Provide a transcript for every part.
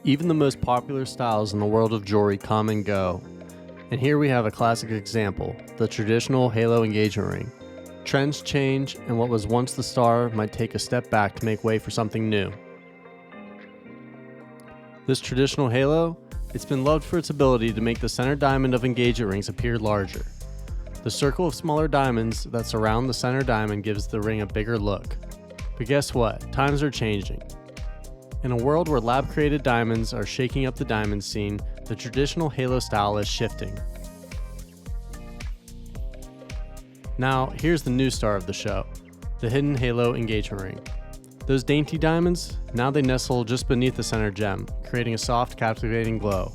Even the most popular styles in the world of jewelry come and go. And here we have a classic example, the traditional halo engagement ring. Trends change, and what was once the star might take a step back to make way for something new. This traditional halo, it's been loved for its ability to make the center diamond of engagement rings appear larger. The circle of smaller diamonds that surround the center diamond gives the ring a bigger look. But guess what? Times are changing. In a world where lab-created diamonds are shaking up the diamond scene, the traditional halo style is shifting. Now, here's the new star of the show, the hidden halo engagement ring. Those dainty diamonds, now they nestle just beneath the center gem, creating a soft, captivating glow.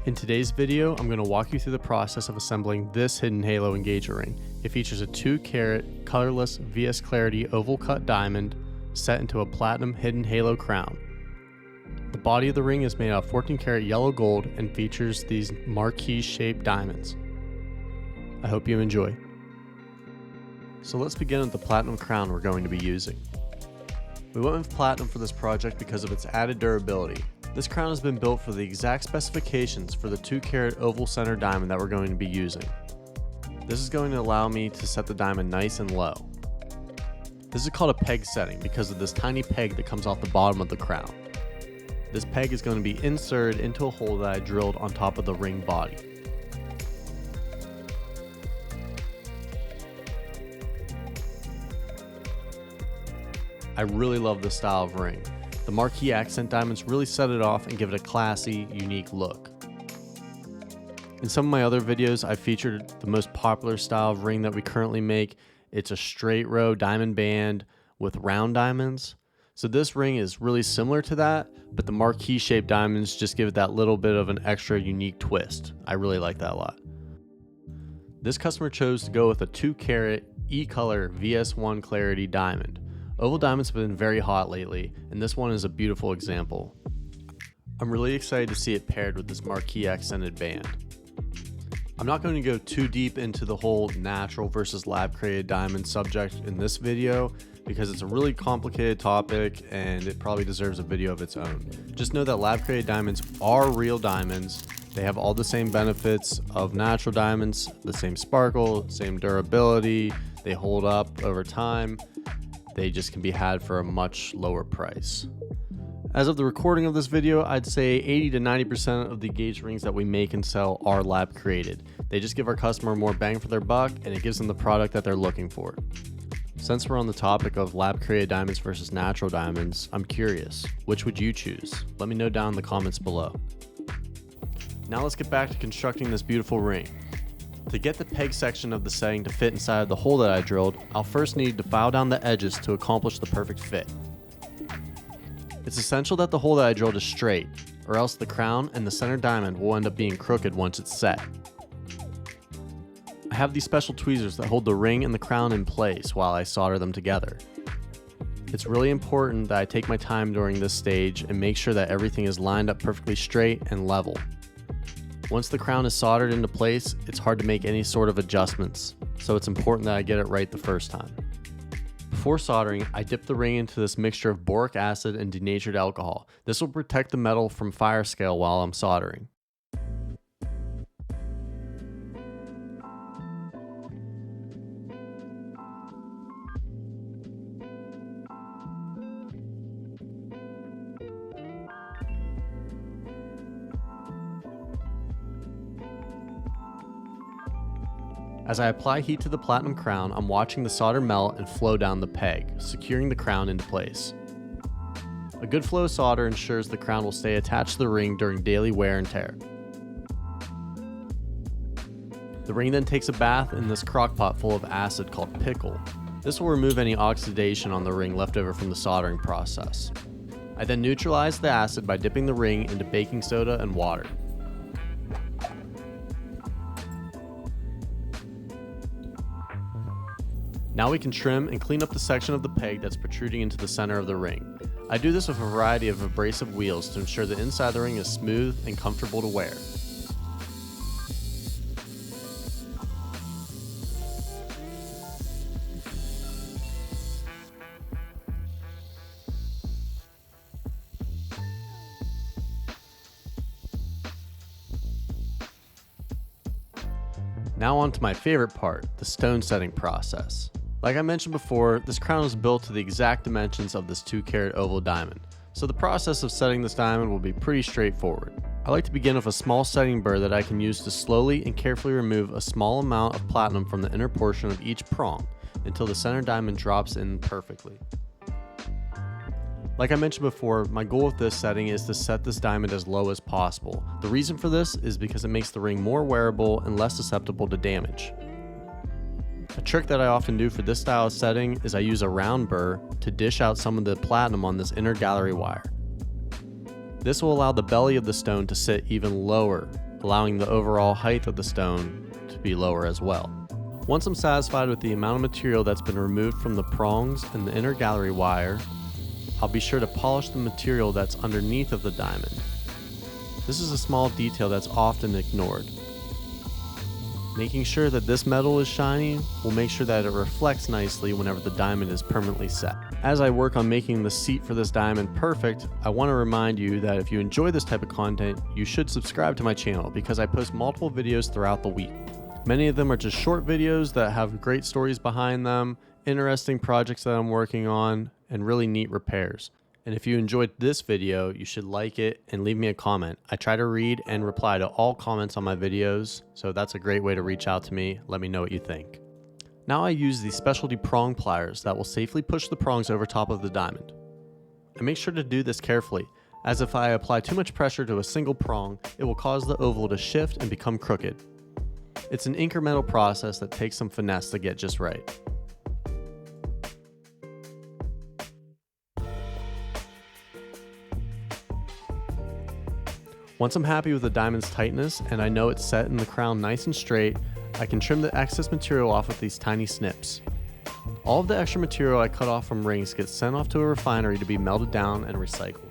In today's video, I'm going to walk you through the process of assembling this hidden halo engagement ring. It features a 2-carat, colorless VS Clarity oval cut diamond set into a platinum hidden halo crown. The body of the ring is made out of 14-karat yellow gold and features these marquise shaped diamonds. I hope you enjoy. So let's begin with the platinum crown we're going to be using. We went with platinum for this project because of its added durability. This crown has been built for the exact specifications for the 2-carat oval center diamond that we're going to be using. This is going to allow me to set the diamond nice and low. This is called a peg setting because of this tiny peg that comes off the bottom of the crown. This peg is going to be inserted into a hole that I drilled on top of the ring body. I really love this style of ring. The marquise accent diamonds really set it off and give it a classy, unique look. In some of my other videos, I featured the most popular style of ring that we currently make. It's a straight row diamond band with round diamonds. So this ring is really similar to that, but the marquise shaped diamonds just give it that little bit of an extra unique twist. I really like that a lot. This customer chose to go with a 2-carat E-color VS1 Clarity diamond. Oval diamonds have been very hot lately, and this one is a beautiful example. I'm really excited to see it paired with this marquise accented band. I'm not going to go too deep into the whole natural versus lab created diamond subject in this video because it's a really complicated topic and it probably deserves a video of its own. Just know that lab created diamonds are real diamonds. They have all the same benefits of natural diamonds, the same sparkle, same durability, they hold up over time. They just can be had for a much lower price. As of the recording of this video, I'd say 80 to 90% of the engagement rings that we make and sell are lab created. They just give our customer more bang for their buck and it gives them the product that they're looking for. Since we're on the topic of lab created diamonds versus natural diamonds, I'm curious, which would you choose? Let me know down in the comments below. Now let's get back to constructing this beautiful ring. To get the peg section of the setting to fit inside of the hole that I drilled, I'll first need to file down the edges to accomplish the perfect fit. It's essential that the hole that I drilled is straight, or else the crown and the center diamond will end up being crooked once it's set. I have these special tweezers that hold the ring and the crown in place while I solder them together. It's really important that I take my time during this stage and make sure that everything is lined up perfectly straight and level. Once the crown is soldered into place, it's hard to make any sort of adjustments, so it's important that I get it right the first time. Before soldering, I dip the ring into this mixture of boric acid and denatured alcohol. This will protect the metal from fire scale while I'm soldering. As I apply heat to the platinum crown, I'm watching the solder melt and flow down the peg, securing the crown into place. A good flow of solder ensures the crown will stay attached to the ring during daily wear and tear. The ring then takes a bath in this crock pot full of acid called pickle. This will remove any oxidation on the ring left over from the soldering process. I then neutralize the acid by dipping the ring into baking soda and water. Now we can trim and clean up the section of the peg that's protruding into the center of the ring. I do this with a variety of abrasive wheels to ensure the inside of the ring is smooth and comfortable to wear. Now on to my favorite part, the stone setting process. Like I mentioned before, this crown was built to the exact dimensions of this 2-carat oval diamond, so the process of setting this diamond will be pretty straightforward. I like to begin with a small setting burr that I can use to slowly and carefully remove a small amount of platinum from the inner portion of each prong until the center diamond drops in perfectly. Like I mentioned before, my goal with this setting is to set this diamond as low as possible. The reason for this is because it makes the ring more wearable and less susceptible to damage. A trick that I often do for this style of setting is I use a round burr to dish out some of the platinum on this inner gallery wire. This will allow the belly of the stone to sit even lower, allowing the overall height of the stone to be lower as well. Once I'm satisfied with the amount of material that's been removed from the prongs and the inner gallery wire, I'll be sure to polish the material that's underneath of the diamond. This is a small detail that's often ignored. Making sure that this metal is shiny will make sure that it reflects nicely whenever the diamond is permanently set. As I work on making the seat for this diamond perfect, I want to remind you that if you enjoy this type of content, you should subscribe to my channel because I post multiple videos throughout the week. Many of them are just short videos that have great stories behind them, interesting projects that I'm working on, and really neat repairs. And if you enjoyed this video, you should like it and leave me a comment. I try to read and reply to all comments on my videos, so that's a great way to reach out to me. Let me know what you think. Now I use these specialty prong pliers that will safely push the prongs over top of the diamond. I make sure to do this carefully, as if I apply too much pressure to a single prong, it will cause the oval to shift and become crooked. It's an incremental process that takes some finesse to get just right. Once I'm happy with the diamond's tightness and I know it's set in the crown nice and straight, I can trim the excess material off with these tiny snips. All of the extra material I cut off from rings gets sent off to a refinery to be melted down and recycled.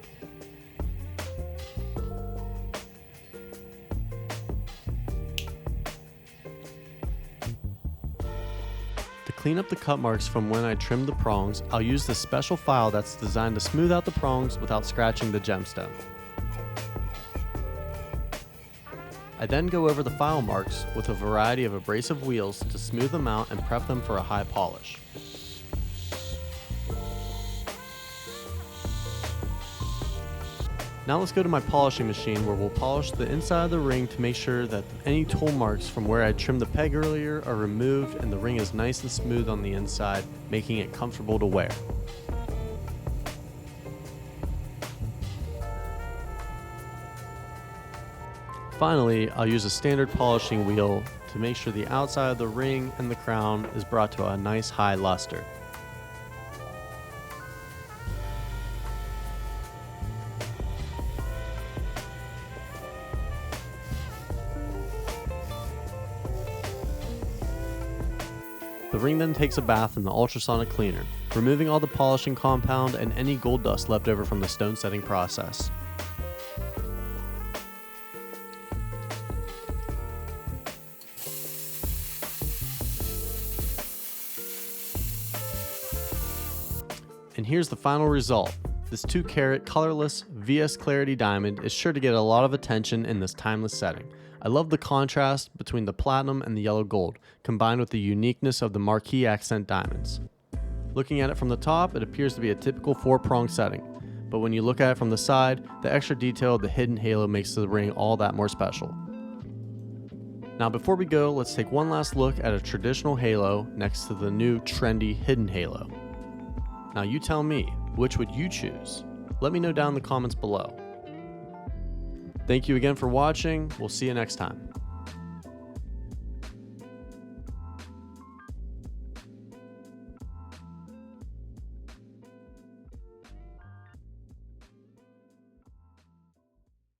To clean up the cut marks from when I trimmed the prongs, I'll use this special file that's designed to smooth out the prongs without scratching the gemstone. I then go over the file marks with a variety of abrasive wheels to smooth them out and prep them for a high polish. Now let's go to my polishing machine where we'll polish the inside of the ring to make sure that any tool marks from where I trimmed the peg earlier are removed and the ring is nice and smooth on the inside, making it comfortable to wear. Finally, I'll use a standard polishing wheel to make sure the outside of the ring and the crown is brought to a nice high luster. The ring then takes a bath in the ultrasonic cleaner, removing all the polishing compound and any gold dust left over from the stone setting process. And here's the final result. This 2-carat colorless VS Clarity diamond is sure to get a lot of attention in this timeless setting. I love the contrast between the platinum and the yellow gold, combined with the uniqueness of the marquise accent diamonds. Looking at it from the top, it appears to be a typical 4-prong setting, but when you look at it from the side, the extra detail of the hidden halo makes the ring all that more special. Now before we go, let's take one last look at a traditional halo next to the new trendy hidden halo. Now you tell me, which would you choose? Let me know down in the comments below. Thank you again for watching. We'll see you next time.